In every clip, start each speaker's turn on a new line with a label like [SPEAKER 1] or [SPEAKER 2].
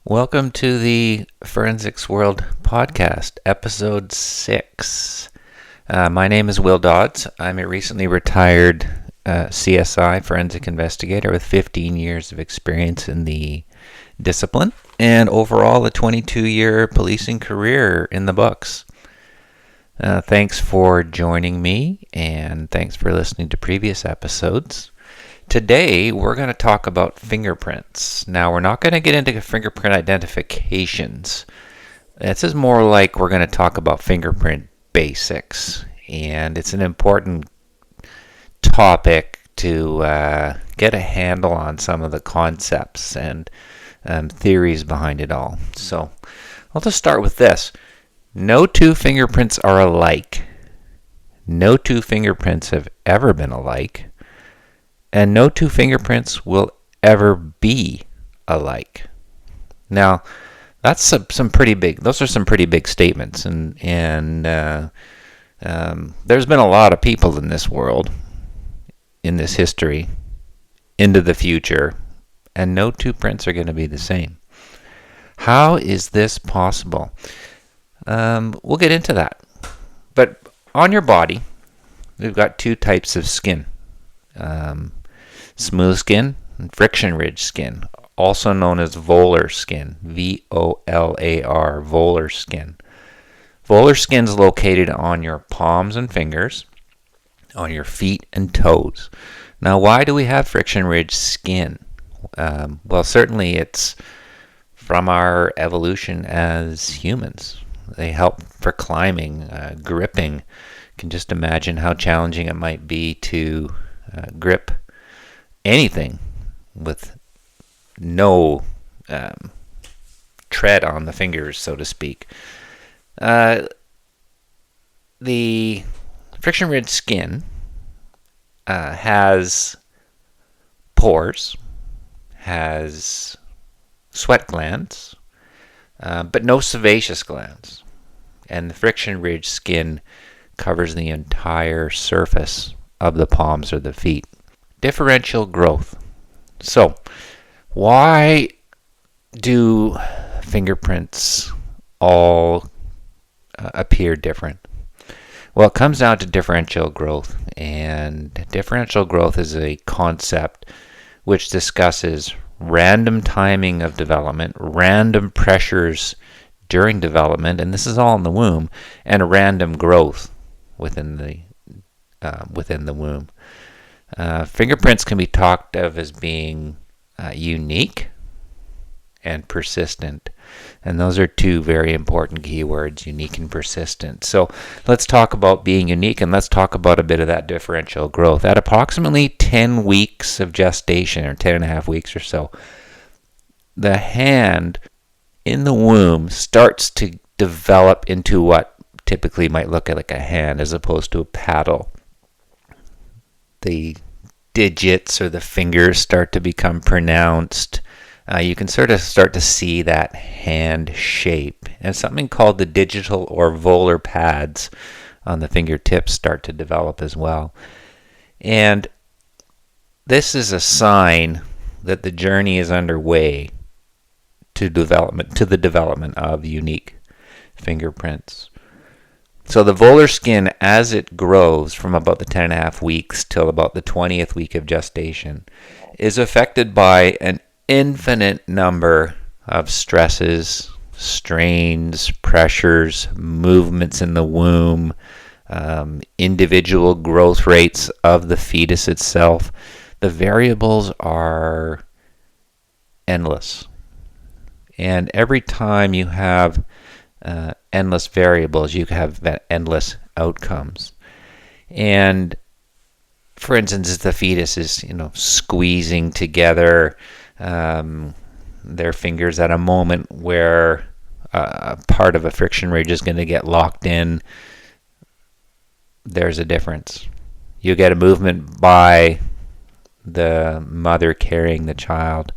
[SPEAKER 1] Welcome to the Forensicsworld podcast, episode 6. My name is Will Dodds. I'm a recently retired CSI forensic investigator with 15 years of experience in the discipline and overall a 22-year policing career in the books. Thanks for joining me and thanks for listening to previous episodes. Today, we're going to talk about fingerprints. Now, we're not going to get into fingerprint identifications. This is more like we're going to talk about fingerprint basics. And it's an important topic to get a handle on some of the concepts and theories behind it all. So, I'll just start with this. No two fingerprints are alike. No two fingerprints have ever been alike. And no two fingerprints will ever be alike. Now, that's some pretty big. Those are some pretty big statements, and there's been a lot of people in this world, in this history, into the future, and no two prints are going to be the same. How is this possible? We'll get into that. But on your body, we've got two types of skin. Smooth skin and friction ridge skin, also known as volar skin, V-O-L-A-R, volar skin. Volar skin is located on your palms and fingers, on your feet and toes. Now, why do we have friction ridge skin? Well, certainly it's from our evolution as humans. They help for climbing, gripping. You can just imagine how challenging it might be to grip anything with no tread on the fingers, so to speak. The friction ridge skin has pores, has sweat glands, but no sebaceous glands. And the friction ridge skin covers the entire surface of the palms or the feet. Differential growth. So, why do fingerprints all appear different? Well, it comes down to differential growth, and differential growth is a concept which discusses random timing of development, random pressures during development, and this is all in the womb, and random growth within the womb. Fingerprints can be talked of as being unique and persistent. And those are two very important keywords, unique and persistent. So let's talk about being unique, and let's talk about a bit of that differential growth. At approximately 10 weeks of gestation, or 10 and a half weeks or so, the hand in the womb starts to develop into what typically might look like a hand as opposed to a paddle. The digits or the fingers start to become pronounced. You can sort of start to see that hand shape. And something called the digital or volar pads on the fingertips start to develop as well. And this is a sign that the journey is underway to the development of unique fingerprints. So the volar skin, as it grows from about the 10 and a half weeks till about the 20th week of gestation, is affected by an infinite number of stresses, strains, pressures, movements in the womb, individual growth rates of the fetus itself. The variables are endless. And every time you have endless variables, you have endless outcomes. And for instance, if the fetus is, squeezing together their fingers at a moment where part of a friction ridge is going to get locked in, there's a difference. You get a movement by the mother carrying the child.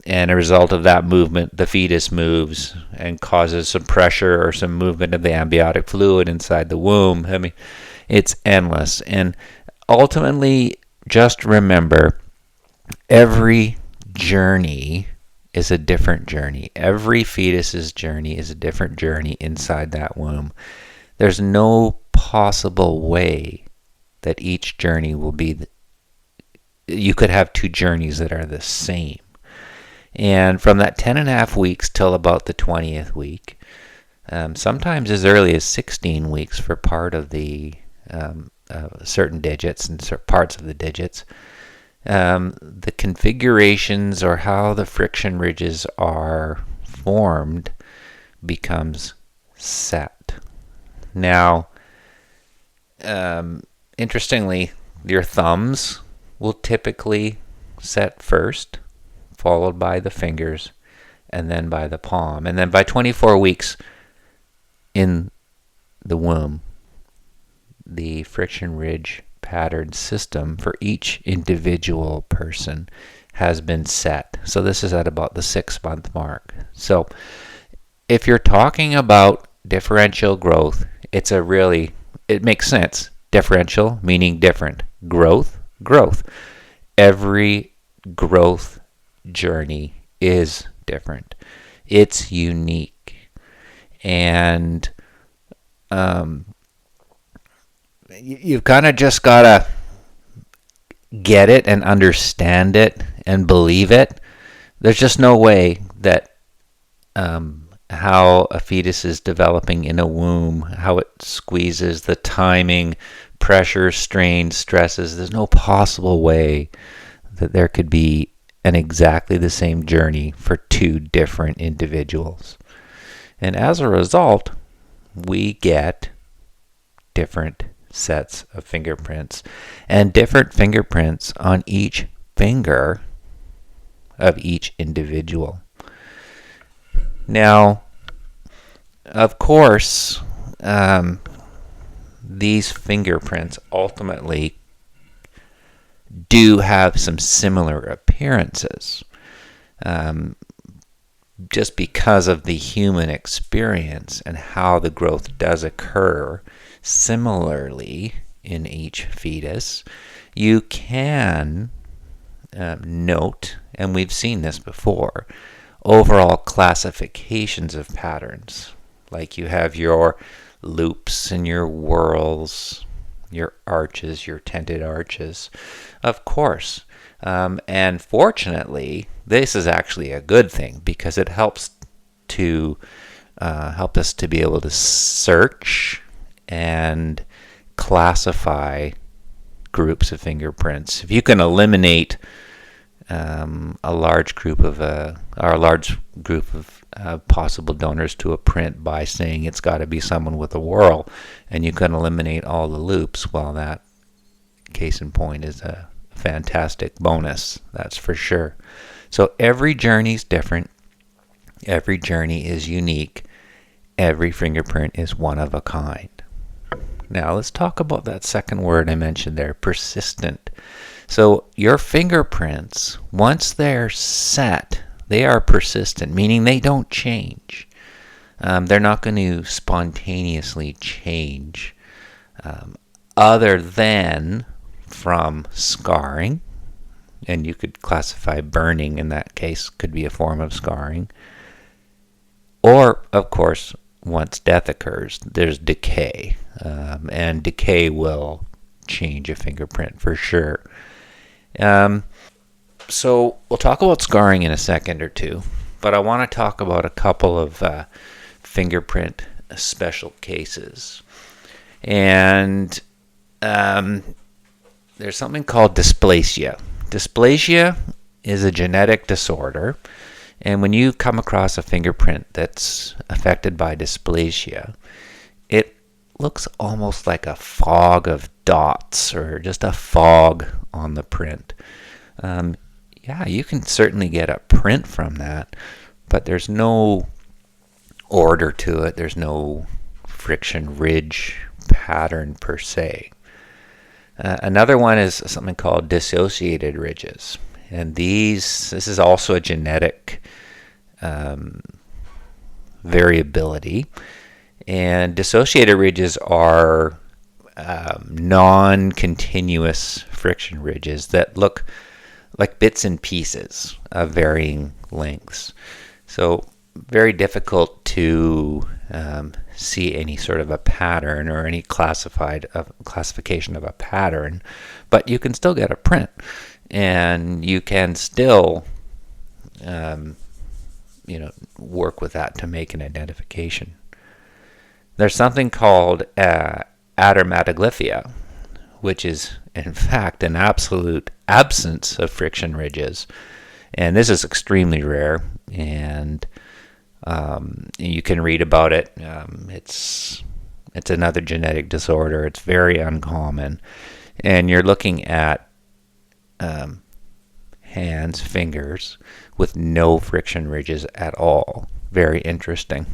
[SPEAKER 1] And a result of that movement, the fetus moves and causes some pressure or some movement of the amniotic fluid inside the womb. I mean, it's endless. And ultimately, just remember, every journey is a different journey. Every fetus's journey is a different journey inside that womb. There's no possible way that each journey will be, you could have two journeys that are the same. And from that 10 and a half weeks till about the 20th week, sometimes as early as 16 weeks for part of the certain digits and parts of the digits, the configurations or how the friction ridges are formed becomes set. Now, interestingly, your thumbs will typically set first, followed by the fingers, and then by the palm. And then by 24 weeks in the womb, the friction ridge pattern system for each individual person has been set. So this is at about the 6-month mark. So if you're talking about differential growth, it makes sense. Differential meaning different. Growth. Every growth journey is different. It's unique. And you've kind of just got to get it and understand it and believe it. There's just no way that how a fetus is developing in a womb, how it squeezes, the timing, pressure, strain, stresses, there's no possible way that there could be an exactly the same journey for two different individuals. And as a result, we get different sets of fingerprints and different fingerprints on each finger of each individual. Now, of course, these fingerprints ultimately do have some similar appearances, just because of the human experience and how the growth does occur similarly in each fetus. You can note, and we've seen this before, overall classifications of patterns. Like you have your loops and your whorls, your arches, your tented arches, of course. And fortunately, this is actually a good thing because it helps us to be able to search and classify groups of fingerprints. If you can eliminate a large group of possible donors to a print by saying it's got to be someone with a whorl, and you can eliminate all the loops, well, that case in point is a fantastic bonus, that's for sure. So every journey is different. Every journey is unique. Every fingerprint is one of a kind. Now let's talk about that second word I mentioned there, persistent. So your fingerprints, once they're set, they are persistent, meaning they don't change. They're not going to spontaneously change other than from scarring. And you could classify burning in that case, could be a form of scarring. Or, of course, once death occurs, there's decay. And decay will change a fingerprint for sure. So we'll talk about scarring in a second or two, but I want to talk about a couple of fingerprint special cases. And there's something called dysplasia. Dysplasia is a genetic disorder, and when you come across a fingerprint that's affected by dysplasia, it looks almost like a fog of dots or just a fog on the print. You can certainly get a print from that, but there's no order to it. There's no friction ridge pattern per se. Another one is something called dissociated ridges, and this is also a genetic variability. And dissociated ridges are non-continuous friction ridges that look like bits and pieces of varying lengths. So very difficult to see any sort of a pattern or any classification of a pattern, but you can still get a print, and you can still work with that to make an identification. There's something called adermatoglyphia, which is in fact an absolute absence of friction ridges, and this is extremely rare, and you can read about it. It's another genetic disorder. It's very uncommon, and you're looking at hands, fingers with no friction ridges at all. Very interesting.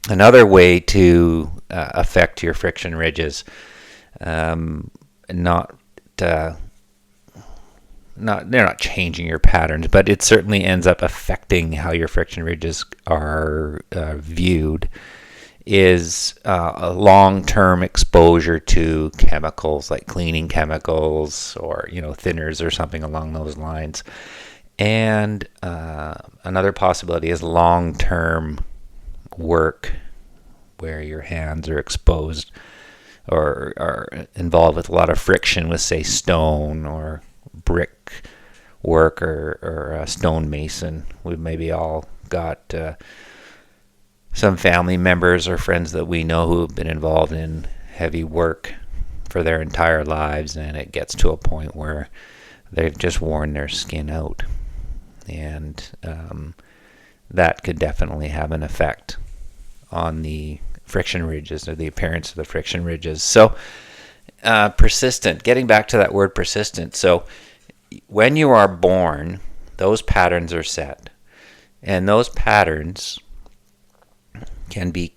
[SPEAKER 1] Another way to affect your friction ridges, they're not changing your patterns, but it certainly ends up affecting how your friction ridges are viewed, is a long-term exposure to chemicals like cleaning chemicals or thinners or something along those lines. And another possibility is long-term work where your hands are exposed or are involved with a lot of friction with, say, stone or brick work or stonemason. We've maybe all got some family members or friends that we know who have been involved in heavy work for their entire lives, and it gets to a point where they've just worn their skin out, and that could definitely have an effect on the friction ridges or the appearance of the friction ridges. So persistent, getting back to that word persistent. So when you are born, those patterns are set, and those patterns can be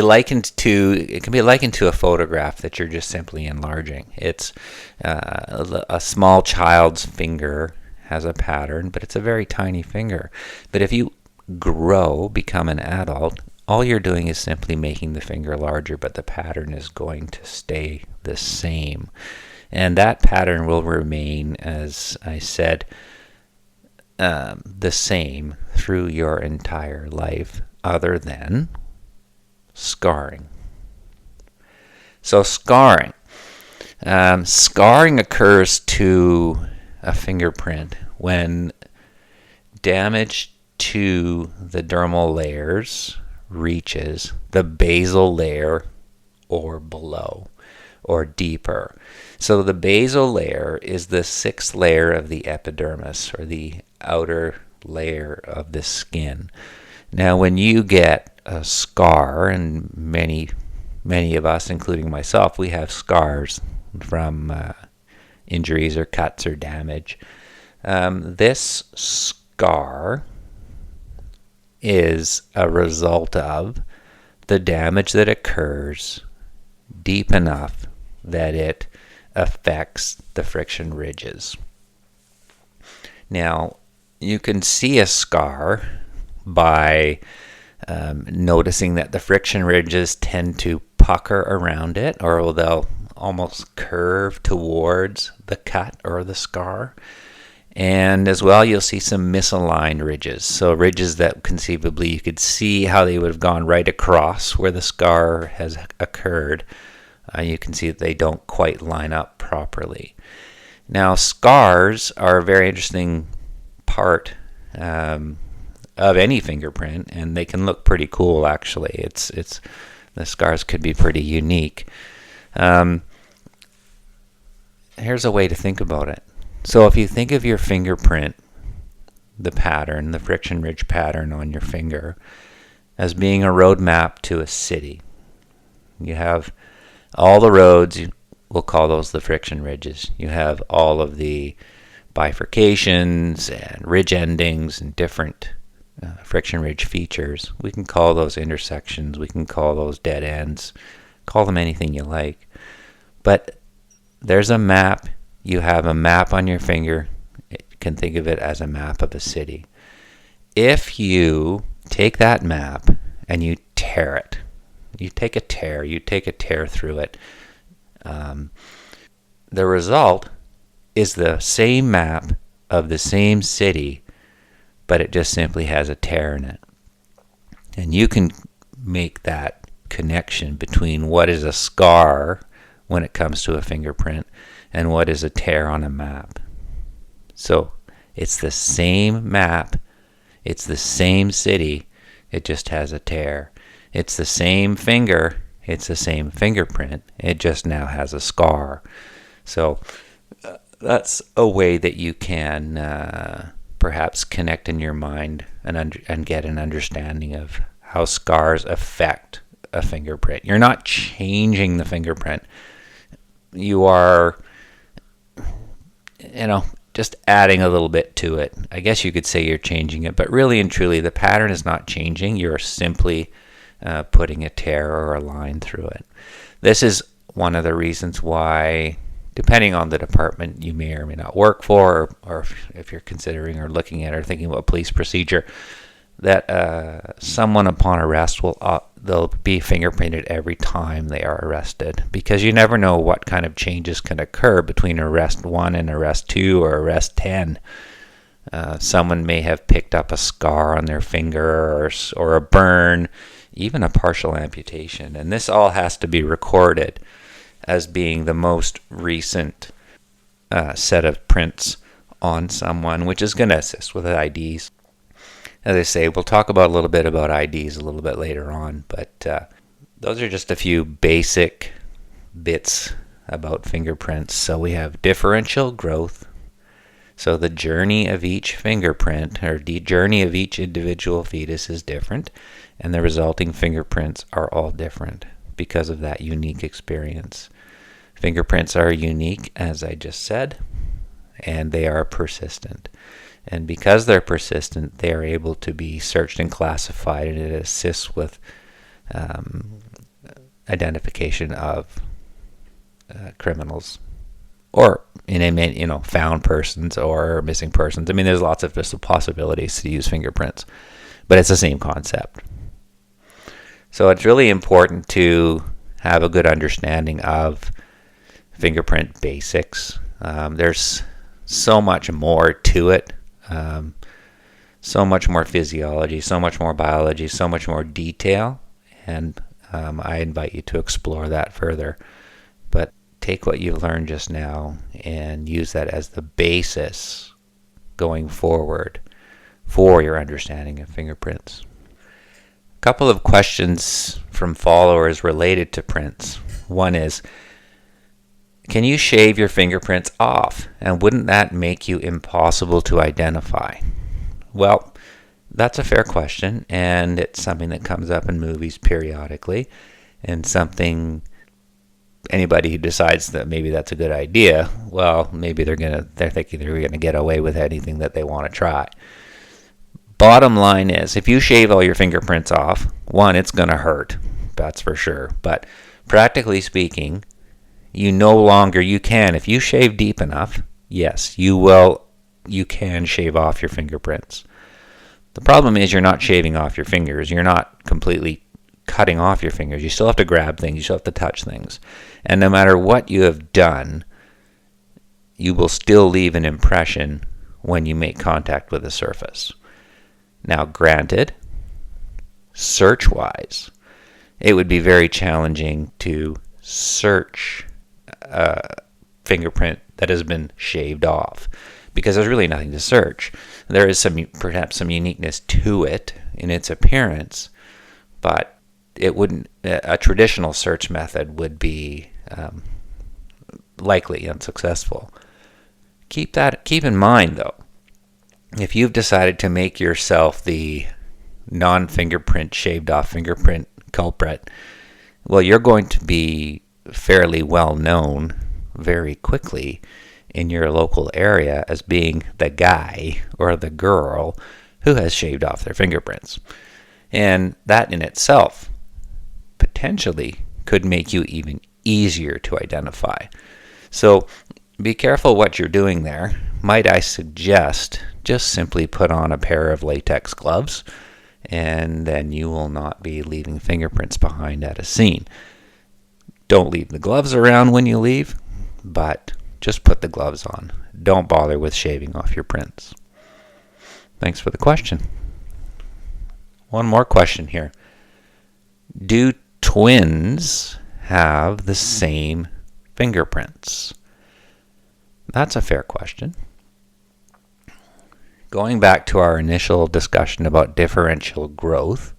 [SPEAKER 1] likened to a photograph that you're just simply enlarging. It's a small child's finger has a pattern, but it's a very tiny finger. But if you become an adult, all you're doing is simply making the finger larger, but the pattern is going to stay the same. And that pattern will remain, as I said, the same through your entire life, other than scarring. So scarring. Scarring occurs to a fingerprint when damage to the dermal layers reaches the basal layer or below or deeper. So the basal layer is the sixth layer of the epidermis, or the outer layer of the skin. Now when you get a scar, and many of us, including myself, we have scars from injuries or cuts or damage. This scar is a result of the damage that occurs deep enough that it affects the friction ridges. Now, you can see a scar by noticing that the friction ridges tend to pucker around it, or they'll almost curve towards the cut or the scar. And as well, you'll see some misaligned ridges. So ridges that conceivably you could see how they would have gone right across where the scar has occurred. You can see that they don't quite line up properly. Now, scars are a very interesting part of any fingerprint, and they can look pretty cool. Actually, the scars could be pretty unique. Here's a way to think about it. So if you think of your fingerprint, the pattern, the friction ridge pattern on your finger, as being a road map to a city. You have all the roads, we'll call those the friction ridges. You have all of the bifurcations and ridge endings and different friction ridge features. We can call those intersections, we can call those dead ends, call them anything you like. But there's a map. You have a map on your finger. You can think of it as a map of a city. If you take that map and you tear it, you take a tear through it, the result is the same map of the same city but it just simply has a tear in it. And you can make that connection between what is a scar when it comes to a fingerprint and what is a tear on a map. So it's the same map, it's the same city, it just has a tear. It's the same finger, it's the same fingerprint, it just now has a scar. So that's a way that you can perhaps connect in your mind and get an understanding of how scars affect a fingerprint. You're not changing the fingerprint. You are, just adding a little bit to it. I guess you could say you're changing it, but really and truly, the pattern is not changing. You're simply putting a tear or a line through it. This is one of the reasons why, depending on the department you may or may not work for, or if you're considering or looking at or thinking about police procedure, that someone upon arrest they'll be fingerprinted every time they are arrested, because you never know what kind of changes can occur between arrest 1 and arrest 2 or arrest 10. Someone may have picked up a scar on their finger or a burn, even a partial amputation, and this all has to be recorded as being the most recent set of prints on someone, which is going to assist with IDs. As I say, we'll talk about a little bit about IDs a little bit later on, but those are just a few basic bits about fingerprints. So we have differential growth. So the journey of each fingerprint, or the journey of each individual fetus, is different, and the resulting fingerprints are all different because of that unique experience. Fingerprints are unique, as I just said, and they are persistent. And because they're persistent, they are able to be searched and classified, and it assists with identification of criminals, or found persons or missing persons. I mean, there's lots of just possibilities to use fingerprints, but it's the same concept. So it's really important to have a good understanding of fingerprint basics. There's so much more to it. So much more physiology, so much more biology, so much more detail, and I invite you to explore that further. But take what you've learned just now and use that as the basis going forward for your understanding of fingerprints. A couple of questions from followers related to prints. One is, can you shave your fingerprints off? And wouldn't that make you impossible to identify? Well, that's a fair question, and it's something that comes up in movies periodically, and something anybody who decides that maybe that's a good idea, well, maybe they're thinking they're gonna get away with anything that they want to try. Bottom line is, if you shave all your fingerprints off, one, it's gonna hurt, that's for sure. But practically speaking, you can, if you shave deep enough, yes, you can shave off your fingerprints. The problem is you're not shaving off your fingers. You're not completely cutting off your fingers. You still have to grab things. You still have to touch things. And no matter what you have done, you will still leave an impression when you make contact with the surface. Now, granted, search-wise, it would be very challenging to search a fingerprint that has been shaved off, because there's really nothing to search. There is perhaps some uniqueness to it in its appearance, but it wouldn't. A traditional search method would be likely unsuccessful. Keep in mind, though. If you've decided to make yourself the non-fingerprint shaved off fingerprint culprit, well, you're going to be fairly well known very quickly in your local area as being the guy or the girl who has shaved off their fingerprints. And that in itself potentially could make you even easier to identify. So be careful what you're doing there. Might I suggest just simply put on a pair of latex gloves, and then you will not be leaving fingerprints behind at a scene. Don't leave the gloves around when you leave, but just put the gloves on. Don't bother with shaving off your prints. Thanks for the question. One more question here. Do twins have the same fingerprints? That's a fair question. Going back to our initial discussion about differential growth,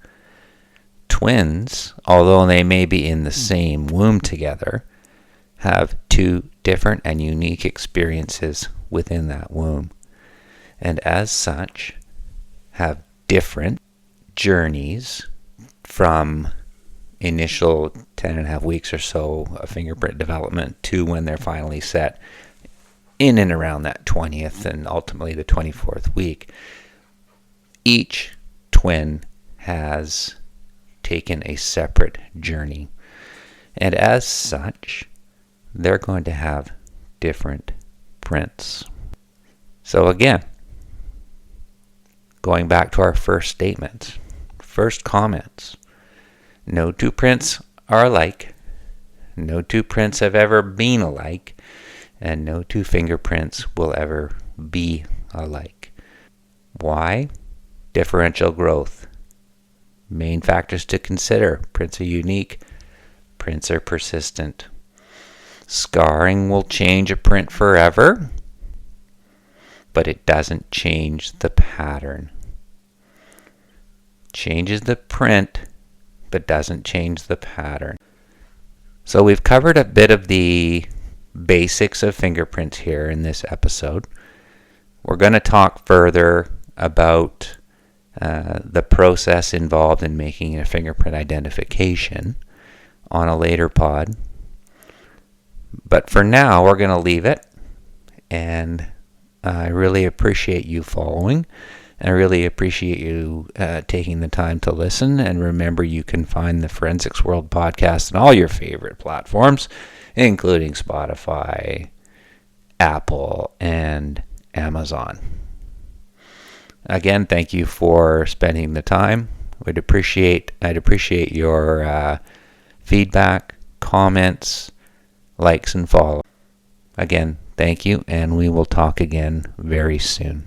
[SPEAKER 1] twins, although they may be in the same womb together, have two different and unique experiences within that womb, and as such have different journeys from initial 10 and a half weeks or so of fingerprint development to when they're finally set in and around that 20th and ultimately the 24th week. Each twin has taken a separate journey, and as such, they're going to have different prints. So again, going back to our first statements, first comments, no two prints are alike, no two prints have ever been alike, and no two fingerprints will ever be alike. Why? Differential growth. Main factors to consider: prints are unique, prints are persistent. Scarring will change a print forever, but it doesn't change the pattern. Changes the print, but doesn't change the pattern. So we've covered a bit of the basics of fingerprints here in this episode. We're going to talk further about the process involved in making a fingerprint identification on a later pod. But for now, we're going to leave it, and I really appreciate you following, and I really appreciate you taking the time to listen. And remember, you can find the Forensicsworld podcast on all your favorite platforms, including Spotify, Apple, and Amazon. Again, thank you for spending the time. I'd appreciate your feedback, comments, likes, and follow. Again, thank you, and we will talk again very soon.